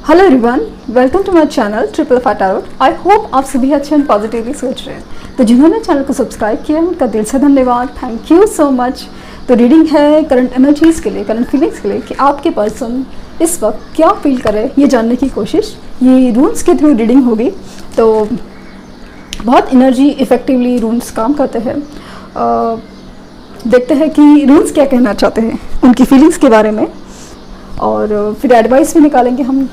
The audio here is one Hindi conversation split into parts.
Hello everyone, welcome to my channel triple five tarot. I hope आप सभी अच्छे एंड पॉजिटिवली सोच रहे हैं। तो जिन्होंने चैनल को सब्सक्राइब किया है उनका दिल से धन्यवाद, थैंक यू सो मच। तो रीडिंग है करंट एनर्जीज़ के लिए, करंट फीलिंग्स के लिए कि आपके पर्सन इस वक्त क्या फील कर रहे हैं ये जानने की कोशिश ये रून्स के थ्रू रीडिंग होगी। तो बहुत एनर्जी इफेक्टिवली रून्स काम करते हैं। देखते हैं कि रून्स क्या कहना चाहते हैं उनकी फीलिंग्स के बारे में, और फिर एडवाइस भी निकालेंगे हम।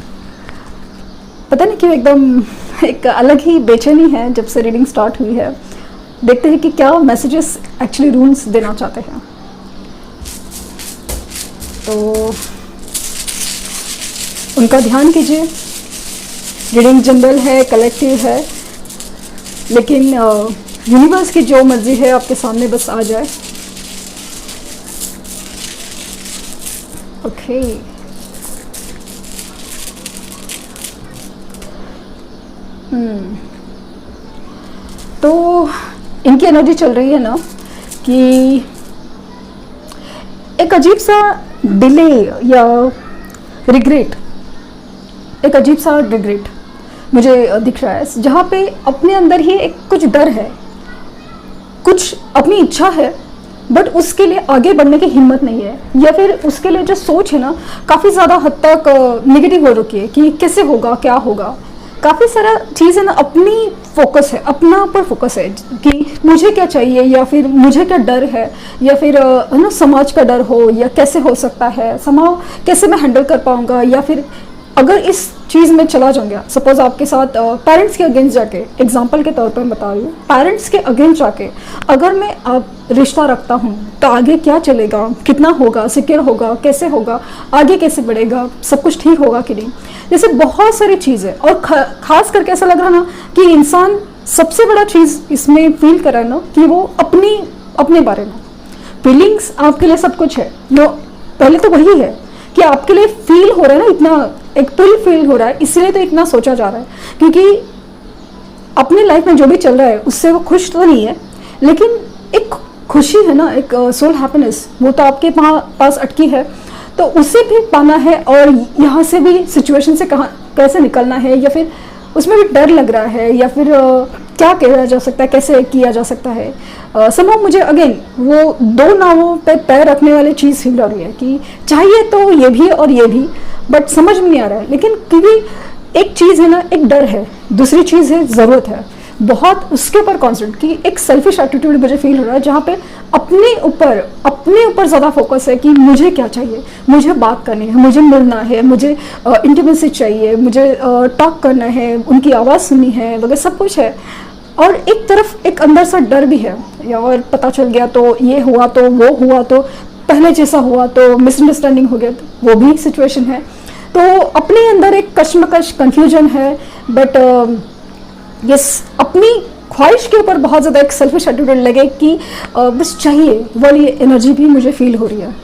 पता नहीं क्यों एकदम एक अलग ही बेचैनी है जब से रीडिंग स्टार्ट हुई है। देखते हैं कि क्या मैसेजेस एक्चुअली रून्स देना चाहते हैं। तो उनका ध्यान कीजिए। रीडिंग जनरल है, कलेक्टिव है, लेकिन यूनिवर्स की जो मर्जी है आपके सामने बस आ जाए। ओके तो इनकी एनर्जी चल रही है ना कि एक अजीब सा डिले या रिग्रेट, एक अजीब सा रिग्रेट मुझे दिख रहा है, जहाँ पे अपने अंदर ही एक कुछ डर है, कुछ अपनी इच्छा है बट उसके लिए आगे बढ़ने की हिम्मत नहीं है, या फिर उसके लिए जो सोच है ना काफ़ी ज़्यादा हद तक नेगेटिव हो रखी है कि कैसे होगा, क्या होगा। काफ़ी सारा चीज़ है ना, अपनी फोकस है, अपना पर फोकस है कि मुझे क्या चाहिए, या फिर मुझे क्या डर है, या फिर है ना समाज का डर हो, या कैसे हो सकता है, समाज कैसे मैं हैंडल कर पाऊँगा, या फिर अगर इस चीज़ में चला जाऊँगा। सपोज आपके साथ पेरेंट्स के अगेंस्ट जाके, एग्जांपल के तौर पर बता रही हूँ, पेरेंट्स के अगेंस्ट जाके अगर मैं रिश्ता रखता हूँ तो आगे क्या चलेगा, कितना होगा, सिक्योर होगा, कैसे होगा, आगे कैसे बढ़ेगा, सब कुछ ठीक होगा कि नहीं। जैसे बहुत सारी चीज़ें, और खास करके ऐसा लग रहा ना कि इंसान सबसे बड़ा चीज़ इसमें फील कर रहा है ना कि वो अपने बारे में फीलिंग्स आपके लिए सब कुछ है। नो, पहले तो वही है कि आपके लिए फील हो रहा है ना, इतना एक पुल फील हो रहा है, इसलिए तो इतना सोचा जा रहा है, क्योंकि अपनी लाइफ में जो भी चल रहा है उससे वो खुश तो नहीं है, लेकिन एक खुशी है ना, एक सोल हैप्पीनेस, वो तो आपके पास अटकी है। तो उसे भी पाना है, और यहाँ से भी सिचुएशन से कहाँ कैसे निकलना है, या फिर उसमें भी डर लग रहा है, या फिर क्या किया जा सकता है, कैसे किया जा सकता है। समझो मुझे अगेन वो दो नावों पे पैर रखने वाली चीज़ फील हो रही है कि चाहिए तो ये भी और ये भी, बट समझ में नहीं आ रहा है। लेकिन क्योंकि एक चीज़ है ना, एक डर है, दूसरी चीज़ है ज़रूरत है, बहुत उसके ऊपर कॉन्सेंट्रेट की एक सेल्फिश एटीट्यूड मुझे फील हो रहा है, जहाँ पे अपने ऊपर ज़्यादा फोकस है कि मुझे क्या चाहिए, मुझे बात करनी है, मुझे मिलना है, मुझे इंटीमेसी चाहिए, मुझे टॉक करना है, उनकी आवाज़ सुननी है, वगैरह सब कुछ है। और एक तरफ एक अंदर सा डर भी है, या और पता चल गया तो ये हुआ, तो वो हुआ, तो पहले जैसा हुआ, तो मिसअंडरस्टैंडिंग हो गया, तो वो भी सिचुएशन है। तो अपने अंदर एक कश्मकश, कन्फ्यूजन है, बट यस अपनी ख्वाहिश के ऊपर बहुत ज़्यादा एक सेल्फिश एटीट्यूड लगे कि बस चाहिए, वाली एनर्जी भी मुझे फील हो रही है।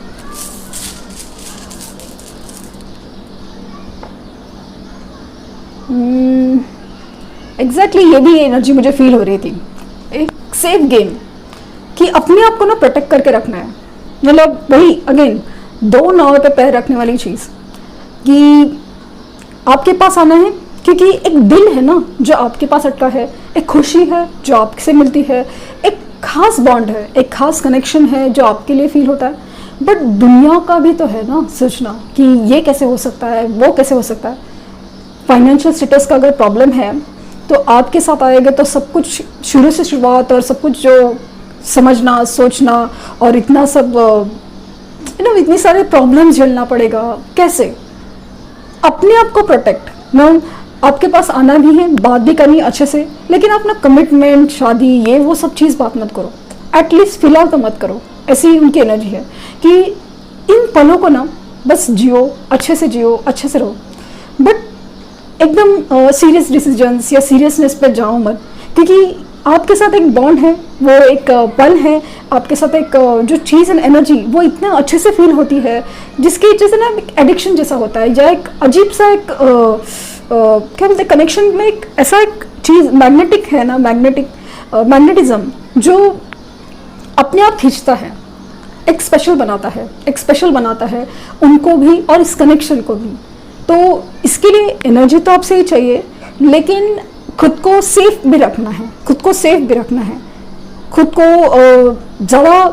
एग्जैक्टली ये भी एनर्जी मुझे फील हो रही थी, एक सेफ गेम कि अपने आप को ना प्रोटेक्ट करके रखना है। मतलब वही अगेन दो नाव पे पैर रखने वाली चीज़ कि आपके पास आना है, क्योंकि एक दिल है ना जो आपके पास अटका है, एक खुशी है जो आपसे मिलती है, एक खास बॉन्ड है, एक खास कनेक्शन है जो आपके लिए फील होता है। बट दुनिया का भी तो है ना सोचना कि ये कैसे हो सकता है, वो कैसे हो सकता है। फाइनेंशियल स्टेटस का अगर प्रॉब्लम है तो आपके साथ आएगा तो सब कुछ शुरू से शुरुआत, और सब कुछ जो समझना, सोचना, और इतना सब इतनी सारे प्रॉब्लम्स झेलना पड़ेगा। कैसे अपने आप को प्रोटेक्ट ना, आपके पास आना भी है, बात भी करनी अच्छे से, लेकिन अपना कमिटमेंट, शादी, ये वो सब चीज़ बात मत करो, एटलीस्ट फिलहाल तो मत करो। ऐसी उनकी एनर्जी है कि इन पलों को ना बस जियो, अच्छे से जियो, अच्छे से रहो, बट एकदम सीरियस डिसीजंस या सीरियसनेस पे जाओ मत, क्योंकि आपके साथ एक बॉन्ड है, वो एक पल है, आपके साथ एक जो चीज़ एंड एनर्जी वो इतना अच्छे से फील होती है, जिसकी जैसे ना एक एडिक्शन जैसा होता है, या एक अजीब सा एक क्या बोलते हैं कनेक्शन में, एक ऐसा एक चीज़ मैग्नेटिक है ना, मैग्नेटिज्म जो अपने आप खींचता है, एक स्पेशल बनाता है उनको भी और इस कनेक्शन को भी। तो इसके लिए एनर्जी तो आपसे ही चाहिए, लेकिन खुद को सेफ भी रखना है, खुद को सेफ भी रखना है, खुद को ज़्यादा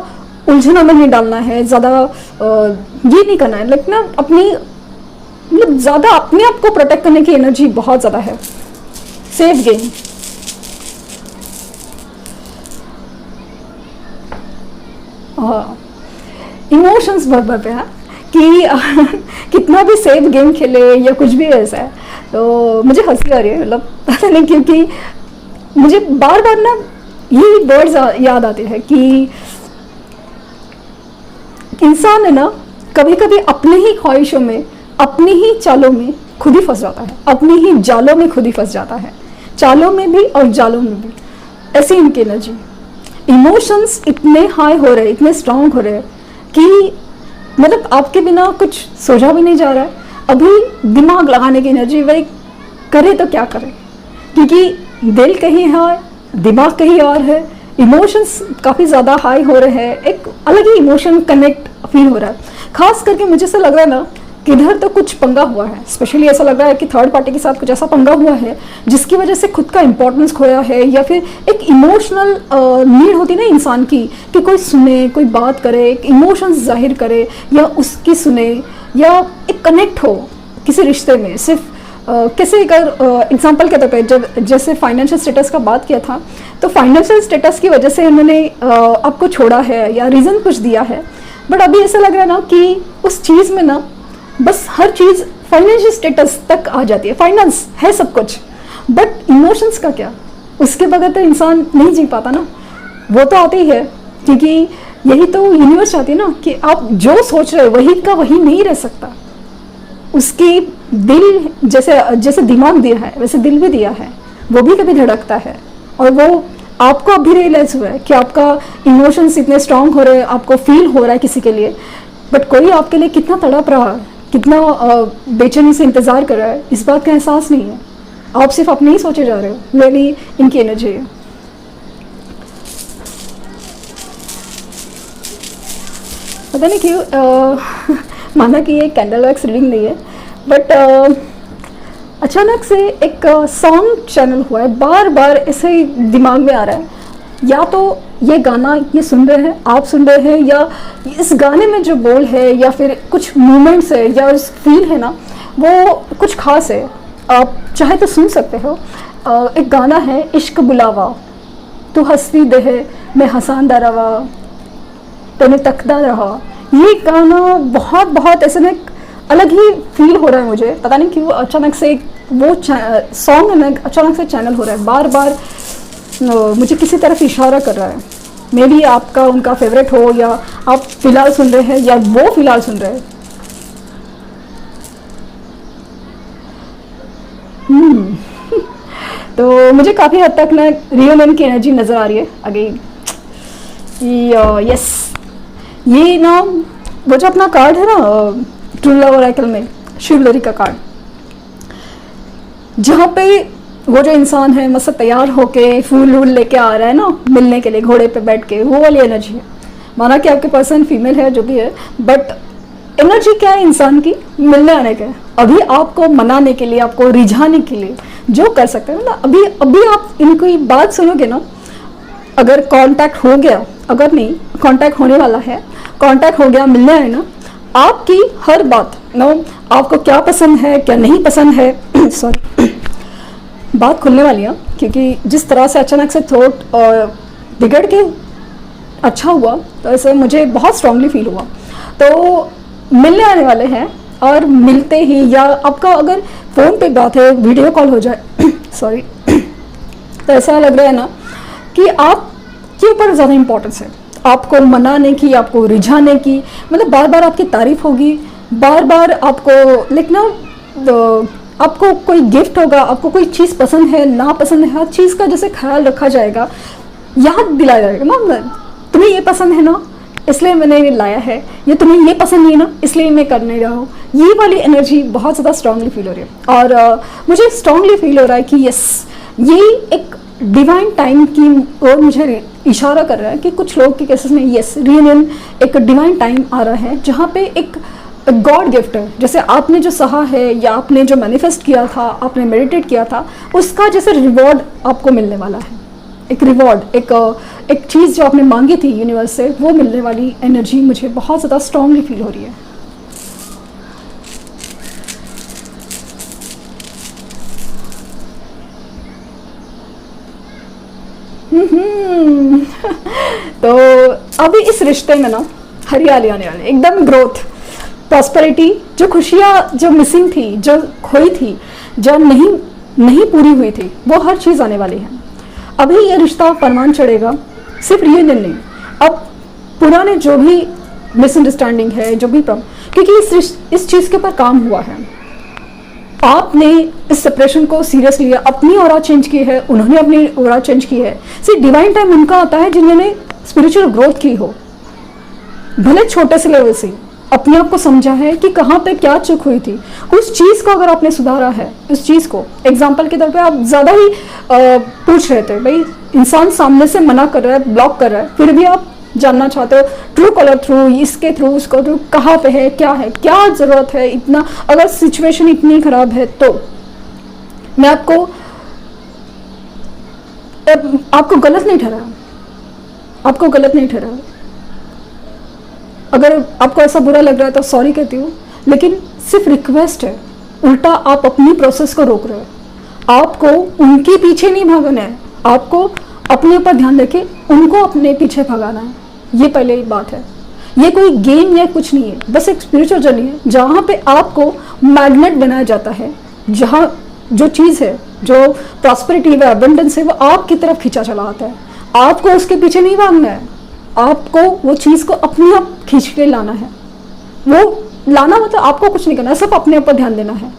उलझनों में नहीं डालना है, ज़्यादा ये नहीं करना है, लेकिन अपनी मतलब ज़्यादा अपने आप को प्रोटेक्ट करने की एनर्जी बहुत ज़्यादा है। Safe game. हाँ, इमोशंस बहुत पे है कि कितना भी सेफ गेम खेले या कुछ भी ऐसा है, तो मुझे हंसी आ रही है, मतलब पता नहीं, क्योंकि मुझे बार बार ना यही वर्ड्स याद आते हैं कि इंसान है ना कभी कभी अपने ही ख्वाहिशों में, अपनी ही चालों में खुद ही फंस जाता है, अपनी ही जालों में खुद ही फंस जाता है, चालों में भी और जालों में भी। ऐसी इनकी एनर्जी, इमोशंस इतने हाई हो रहे, इतने स्ट्रांग हो रहे कि मतलब आपके बिना कुछ सोचा भी नहीं जा रहा है। अभी दिमाग लगाने की एनर्जी, वही करे तो क्या करे, क्योंकि दिल कहीं है, दिमाग कहीं और है, इमोशंस काफ़ी ज़्यादा हाई हो रहे हैं, एक अलग ही इमोशन कनेक्ट फील हो रहा है। खास करके मुझे ऐसा लग रहा है ना कि इधर तो कुछ पंगा हुआ है, स्पेशली ऐसा लग रहा है कि थर्ड पार्टी के साथ कुछ ऐसा पंगा हुआ है जिसकी वजह से खुद का इंपॉर्टेंस खोया है, या फिर एक इमोशनल नीड होती है ना इंसान की कि कोई सुने, कोई बात करे, एक इमोशंस जाहिर करे या उसकी सुने, या एक कनेक्ट हो किसी रिश्ते में। सिर्फ कैसे अगर एग्जांपल के तौर पे जब जैसे फाइनेंशियल स्टेटस का बात किया था, तो फाइनेंशियल स्टेटस की वजह से उन्होंने आपको छोड़ा है या रीज़न कुछ दिया है, बट अभी ऐसा लग रहा है ना कि उस चीज़ में ना बस हर चीज़ फाइनेंशियल स्टेटस तक आ जाती है, फाइनेंस है सब कुछ, बट इमोशंस का क्या, उसके बगैर तो इंसान नहीं जी पाता ना। वो तो आती ही है, क्योंकि यही तो यूनिवर्स चाहती है ना कि आप जो सोच रहे हो वही का वही नहीं रह सकता। उसकी दिल जैसे जैसे दिमाग दिया है वैसे दिल भी दिया है, वो भी कभी धड़कता है, और वो आपको अभी रियलाइज हुआ है कि आपका इमोशंस इतने स्ट्रांग हो रहे हैं, आपको फील हो रहा है किसी के लिए, बट कोई आपके लिए कितना तड़प रहा है, कितना बेचैनी से इंतज़ार कर रहा है, इस बात का एहसास नहीं है। आप सिर्फ अपने ही सोचे जा रहे हो। मेरी इनकी एनर्जी है। पता नहीं क्यों माना कि ये कैंडल वैक्स रीडिंग नहीं है, बट अचानक से एक सॉन्ग चैनल हुआ है, बार बार ऐसे ही दिमाग में आ रहा है, या तो ये गाना ये सुन रहे हैं, आप सुन रहे हैं, या इस गाने में जो बोल है या फिर कुछ मोमेंट्स है या उस फील है ना, वो कुछ खास है, आप चाहे तो सुन सकते हो। एक गाना है इश्क बुलावा, तू हंसती दे मैं हंसांदा रवा, तेने तकदा रहा। ये गाना बहुत बहुत ऐसे ना अलग ही फील हो रहा है मुझे, पता नहीं क्यों अचानक से वो सॉन्ग है ना अचानक से चैनल हो रहा है, बार बार मुझे किसी तरफ इशारा कर रहा है। मे बी आपका उनका फेवरेट हो, या आप फिलहाल सुन रहे हैं, या वो फिलहाल सुन रहे हैं। तो मुझे काफ़ी हद तक ना रियूनियन की एनर्जी नज़र आ रही है अगेन। यस, ये ना वो जो अपना कार्ड है ना ट्रू लव ओरेकल में शिवलरी का कार्ड, जहाँ पे वो जो इंसान है मस्त तैयार होके फूल वूल लेके आ रहा है ना मिलने के लिए घोड़े पे बैठ के, वो वाली एनर्जी है। माना कि आपके पर्सन फीमेल है जो भी है, बट एनर्जी क्या है इंसान की, मिलने आने का है। अभी आपको मनाने के लिए, आपको रिझाने के लिए जो कर सकते हैं ना, अभी अभी आप इनकी बात सुनोगे ना, अगर कांटेक्ट हो गया, अगर नहीं कांटेक्ट होने वाला है, कांटेक्ट हो गया, मिलने आए ना, आपकी हर बात नो, आपको क्या पसंद है क्या नहीं पसंद है सॉरी बात खुलने वाली है, क्योंकि जिस तरह से अचानक से थ्रोट बिगड़ के अच्छा हुआ, तो ऐसे मुझे बहुत स्ट्रांगली फील हुआ। तो मिलने आने वाले हैं, और मिलते ही या आपका अगर फ़ोन पे बात है, वीडियो कॉल हो जाए सॉरी, तो ऐसा लग रहा है ना कि आपके ऊपर ज़्यादा इम्पोर्टेंस है, आपको मनाने की, आपको रिझाने की, मतलब बार बार आपकी तारीफ होगी, बार बार आपको लिखना, आपको कोई गिफ्ट होगा, आपको कोई चीज़ पसंद है ना पसंद है, हर चीज़ का जैसे ख्याल रखा जाएगा, याद दिलाया जाएगा ना, तुम्हें ये पसंद है ना इसलिए मैंने ये लाया है, ये तुम्हें ये पसंद नहीं है ना इसलिए मैं कर नहीं रहा हूँ। ये वाली एनर्जी बहुत ज़्यादा स्ट्रांगली फील हो रही है, और मुझे स्ट्रांगली फील हो रहा है कि यस, ये एक डिवाइन टाइम की ओर मुझे इशारा कर रहा है कि कुछ लोग के केसेस में यस रियूनियन एक डिवाइन टाइम आ रहा है, जहाँ पे एक गॉड गिफ्ट है। जैसे आपने जो सहा है या आपने जो मैनिफेस्ट किया था, आपने मेडिटेट किया था, उसका जैसे रिवॉर्ड आपको मिलने वाला है। एक रिवॉर्ड, एक चीज़ जो आपने मांगी थी यूनिवर्स से, वो मिलने वाली एनर्जी मुझे बहुत ज़्यादा स्ट्रांगली फील हो रही है। तो अभी इस रिश्ते में ना हरियाली आने वाली, एकदम ग्रोथ, प्रॉस्पेरिटी, जो खुशियाँ जो मिसिंग थी, जो खोई थी, जो नहीं पूरी हुई थी, वो हर चीज़ आने वाली है। अभी ये रिश्ता परवान चढ़ेगा, सिर्फ रियूनियन नहीं, अब पुराने जो भी मिसअंडरस्टैंडिंग है, जो भी प्रॉब्लम, क्योंकि इस चीज़ के ऊपर काम हुआ है। आपने इस सेपरेशन को सीरियस लिया, अपनी ऑरा चेंज की है, उन्होंने अपनी ऑरा चेंज की है। सिर्फ डिवाइन टाइम उनका आता है जिन्होंने स्पिरिचुअल ग्रोथ की हो, भले छोटे से लेवल से अपने आप को समझा है कि कहाँ पे क्या चूक हुई थी। उस चीज़ को अगर आपने सुधारा है, उस चीज़ को एग्जाम्पल के तौर पे आप ज़्यादा ही पूछ रहे थे, भाई इंसान सामने से मना कर रहा है, ब्लॉक कर रहा है, फिर भी आप जानना चाहते हो ट्रू कलर थ्रू, इसके थ्रू, उसको थ्रू, कहाँ पे है, क्या ज़रूरत है, इतना अगर सिचुएशन इतनी ख़राब है तो मैं आपको गलत नहीं ठहरा, आपको गलत नहीं ठहरा। अगर आपको ऐसा बुरा लग रहा है तो सॉरी कहती हूँ, लेकिन सिर्फ रिक्वेस्ट है, उल्टा आप अपनी प्रोसेस को रोक रहे हो। आपको उनके पीछे नहीं भागना है, आपको अपने ऊपर ध्यान देके उनको अपने पीछे भगाना है। ये पहले बात है। ये कोई गेम या कुछ नहीं है, बस एक स्पिरिचुअल जर्नी है जहाँ पे आपको मैग्नेट बनाया जाता है, जहाँ जो चीज़ है, जो प्रॉस्पेरिटी है, अबंडेंस है, वो आपकी तरफ खींचा चला आता है। आपको उसके पीछे नहीं भागना है, आपको वो चीज़ को अपने आप खींच के लाना है। वो लाना मतलब आपको कुछ नहीं करना है, सिर्फ अपने ऊपर ध्यान देना है,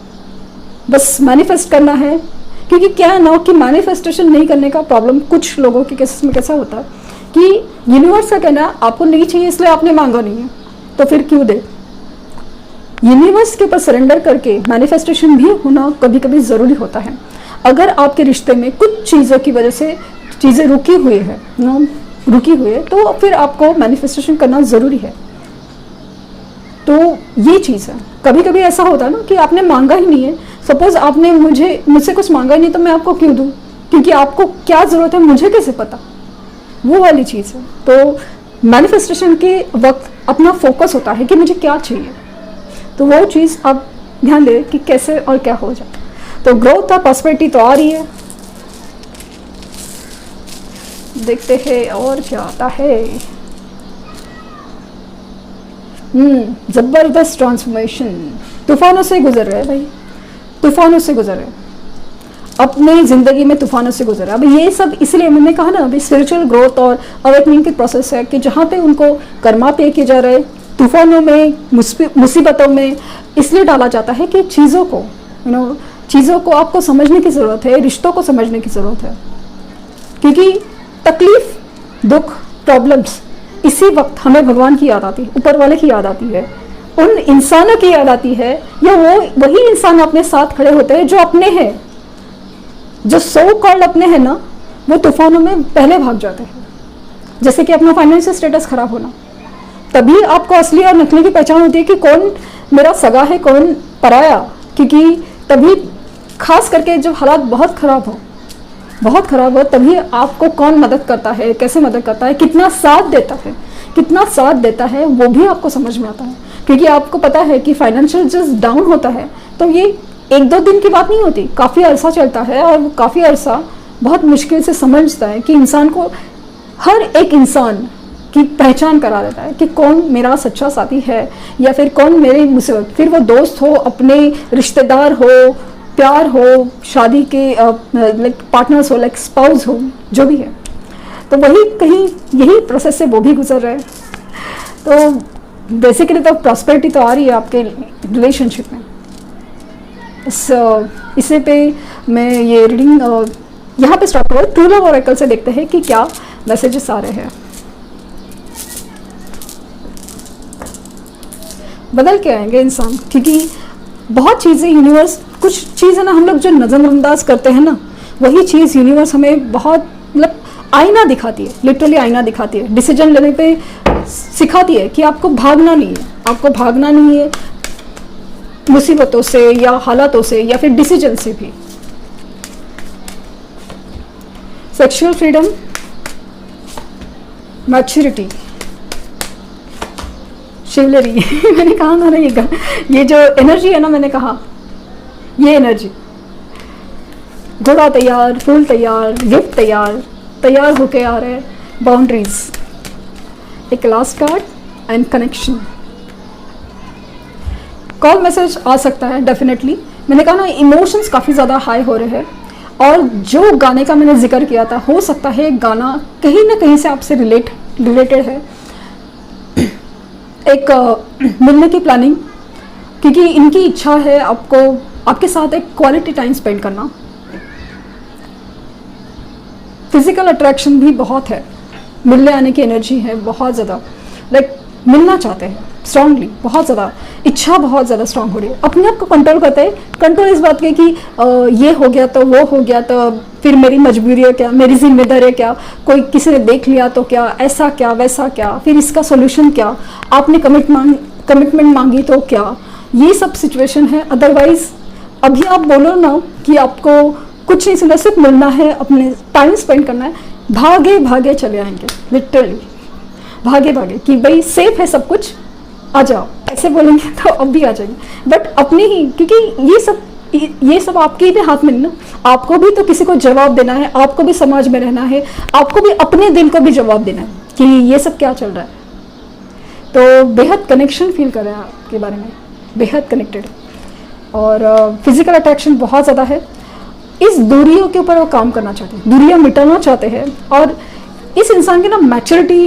बस मैनिफेस्ट करना है। क्योंकि क्या है ना कि मैनिफेस्टेशन नहीं करने का प्रॉब्लम कुछ लोगों के केसेस में कैसा होता है कि यूनिवर्स का कहना है आपको नहीं चाहिए इसलिए आपने मांगा नहीं है, तो फिर क्यों दे। यूनिवर्स के ऊपर सरेंडर करके मैनिफेस्टेशन भी होना कभी कभी ज़रूरी होता है। अगर आपके रिश्ते में कुछ चीज़ों की वजह से चीज़ें रुकी हुई है तो फिर आपको मैनिफेस्टेशन करना ज़रूरी है। तो ये चीज़ है। कभी कभी ऐसा होता है ना कि आपने मांगा ही नहीं है, सपोज आपने मुझसे कुछ मांगा ही नहीं, तो मैं आपको क्यों दूँ, क्योंकि आपको क्या ज़रूरत है मुझे कैसे पता, वो वाली चीज़ है। तो मैनिफेस्टेशन के वक्त अपना फोकस होता है कि मुझे क्या चाहिए, तो वो चीज़ आप ध्यान दें कि कैसे और क्या हो जाए। तो ग्रोथ और प्रॉस्पेरिटी तो आ रही है, देखते हैं और क्या आता है। जबरदस्त ट्रांसफॉर्मेशन, तूफानों से गुजर रहे हैं भाई, तूफानों से गुजर रहे हैं, अपनी ज़िंदगी में तूफानों से गुजर रहा है। अब ये सब इसलिए मैंने कहा ना, अभी स्पिरिचुअल ग्रोथ और अवेकनिंग की प्रोसेस है कि जहाँ पे उनको कर्मा पे किए जा रहे, तूफानों में, मुसीबतों में इसलिए डाला जाता है कि चीज़ों को चीज़ों को आपको समझने की ज़रूरत है, रिश्तों को समझने की ज़रूरत है। क्योंकि तकलीफ, दुख, प्रॉब्लम्स, इसी वक्त हमें भगवान की याद आती है, ऊपर वाले की याद आती है, उन इंसानों की याद आती है, या वही इंसान अपने साथ खड़े होते हैं जो अपने हैं, जो सो कॉल्ड अपने हैं ना, वो तूफानों में पहले भाग जाते हैं। जैसे कि अपना फाइनेंशियल स्टेटस खराब होना, तभी आपको असली और नकली की पहचान होती है कि कौन मेरा सगा है, कौन पराया। क्योंकि तभी खास करके जब हालात बहुत ख़राब हो तभी आपको कौन मदद करता है, कैसे मदद करता है, कितना साथ देता है, वो भी आपको समझ में आता है। क्योंकि आपको पता है कि फाइनेंशियल जब डाउन होता है तो ये 1-2 दिन की बात नहीं होती, काफ़ी अरसा चलता है, और काफ़ी अरसा बहुत मुश्किल से समझता है कि इंसान को, हर एक इंसान की पहचान करा देता है कि कौन मेरा सच्चा साथी है, या फिर कौन मेरी मुसीबत, फिर वो दोस्त हो, अपने रिश्तेदार हो, प्यार हो, शादी के लाइक पार्टनर्स हो, लाइक स्पाउस हो, जो भी है। तो वही कहीं यही प्रोसेस से वो भी गुजर रहे हैं। तो बेसिकली तो प्रॉस्पेरिटी तो आ रही है आपके रिलेशनशिप में। इसे पे मैं ये रीडिंग यहाँ पे स्टार्ट हुआ, ट्रू लव ऑरेकल से देखते हैं कि क्या मैसेजेस आ रहे हैं। बदल के आएंगे इंसान, क्योंकि बहुत चीज़ें यूनिवर्स, कुछ चीज़ें ना हम लोग जो नज़रअंदाज करते हैं ना, वही चीज़ यूनिवर्स हमें बहुत मतलब आईना दिखाती है, लिटरली आईना दिखाती है। डिसीजन लेने पे सिखाती है कि आपको भागना नहीं है, मुसीबतों से या हालातों से या फिर डिसीजन से भी। सेक्सुअल फ्रीडम, मैच्योरिटी, शिवलरी मैंने कहा ना ये जो एनर्जी है ना, मैंने कहा ये एनर्जी, घोड़ा तैयार, फूल तैयार, गिफ्ट तैयार, तैयार होके आ रहे हैं, बाउंड्रीज, एक last card and connection. Call message आ सकता है डेफिनेटली। मैंने कहा ना इमोशंस काफ़ी ज़्यादा हाई हो रहे हैं, और जो गाने का मैंने जिक्र किया था, हो सकता है गाना कहीं ना कहीं से आपसे रिलेटेड है। एक मिलने की प्लानिंग, क्योंकि इनकी इच्छा है आपको आपके साथ एक क्वालिटी टाइम स्पेंड करना। फिजिकल अट्रैक्शन भी बहुत है, मिलने आने की एनर्जी है बहुत ज़्यादा, लाइक मिलना चाहते हैं स्ट्रांगली, बहुत ज़्यादा इच्छा बहुत ज़्यादा स्ट्रांग हो रही है। अपने आप को कंट्रोल करते हैं, कंट्रोल इस बात की कि ये हो गया तो वो हो गया तो फिर मेरी मजबूरी है क्या, मेरी जिम्मेदारी है क्या, कोई किसी ने देख लिया तो क्या, ऐसा क्या वैसा क्या, फिर इसका सोल्यूशन क्या, आपने कमिटमेंट मांगी तो क्या, ये सब सिचुएशन है। अदरवाइज अभी आप बोलो ना कि आपको कुछ नहीं सुनना, सिर्फ मिलना है, अपने टाइम स्पेंड करना है, भागे भागे चले आएंगे, लिटरली भागे भागे कि भाई सेफ है सब कुछ, आ जाओ, ऐसे बोलेंगे तो अब भी आ जाएंगे। बट अपने ही, क्योंकि ये सब आपके भी हाथ में नहीं ना, आपको भी तो किसी को जवाब देना है, आपको भी समाज में रहना है, आपको भी अपने दिल को भी जवाब देना है कि ये सब क्या चल रहा है। तो बेहद कनेक्शन फील कर रहे हैं आपके बारे में, बेहद कनेक्टेड, और फिजिकल अट्रैक्शन बहुत ज़्यादा है। इस दूरियों के ऊपर वो काम करना चाहते हैं, दूरियां मिटाना चाहते हैं, और इस इंसान की ना मैच्योरिटी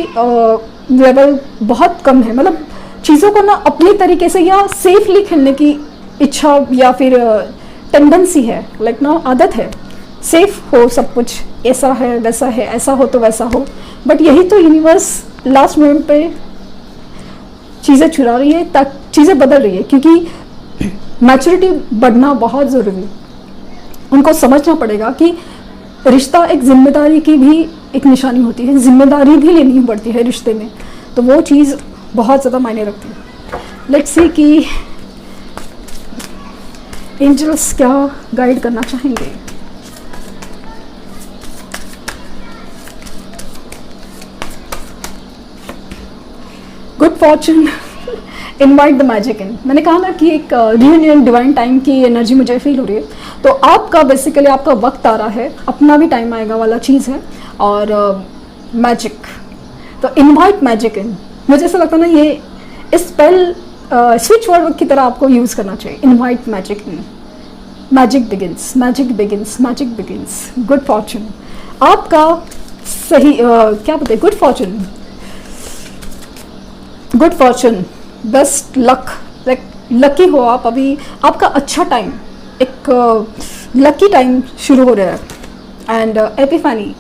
लेवल बहुत कम है, मतलब चीज़ों को ना अपनी तरीके से या सेफली खेलने की इच्छा या फिर टेंडेंसी है, लाइक ना आदत है, सेफ हो सब कुछ, ऐसा है वैसा है, ऐसा हो तो वैसा हो। बट यही तो यूनिवर्स लास्ट मोमेंट पे चीज़ें चुरा रही है, तक चीज़ें बदल रही है, क्योंकि मैच्योरिटी बढ़ना बहुत ज़रूरी है। उनको समझना पड़ेगा कि रिश्ता एक जिम्मेदारी की भी एक निशानी होती है, जिम्मेदारी भी लेनी पड़ती है रिश्ते में, तो वो चीज़ बहुत ज़्यादा मायने रखती है। लेट्स सी कि एंजल्स क्या गाइड करना चाहेंगे। Good Fortune, invite the magic इन। मैंने कहा ना कि एक रियूनियन डिवाइन टाइम की एनर्जी मुझे फील हो रही है, तो आपका बेसिकली आपका वक्त आ रहा है, अपना भी टाइम आएगा वाला चीज़ है, और मैजिक, तो इनवाइट मैजिक इन। मुझे ऐसा लगता है ना ये स्पेल स्विच वर्ड की तरह आपको यूज़ करना चाहिए, इनवाइट मैजिक इन। Magic begins, magic begins, magic begins. Good Fortune आपका सही क्या बताए, good Fortune, good Fortune, best luck, like lucky हो आप अभी, आपका अच्छा टाइम, एक लकी टाइम शुरू हो रहा है। And epiphany,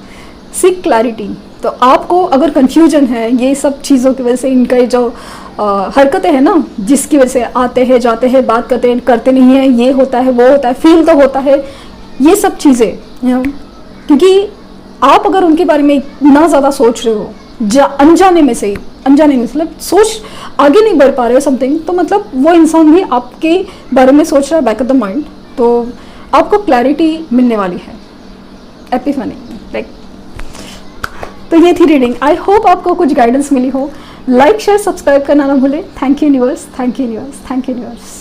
seek clarity. तो आपको अगर कंफ्यूजन है ये सब चीज़ों की वजह से, इनका जो हरकतें हैं ना, जिसकी वजह से आते हैं जाते हैं, बात करते नहीं हैं, ये होता है वो होता है, फील तो होता है, ये सब चीज़ें क्योंकि आप अगर उनके बारे में इतना ज़्यादा सोच रहे हो, अनजाने में से ही, अनजाने में मतलब सोच आगे नहीं बढ़ पा रहे हो समथिंग, तो मतलब वो इंसान भी आपके बारे में सोच रहा है बैक ऑफ द माइंड, तो आपको क्लैरिटी मिलने वाली है, एपिफनी लाइक। तो ये थी रीडिंग, आई होप आपको कुछ गाइडेंस मिली हो। लाइक शेयर सब्सक्राइब करना ना भूलें। Thank you universe, thank you universe, thank you universe.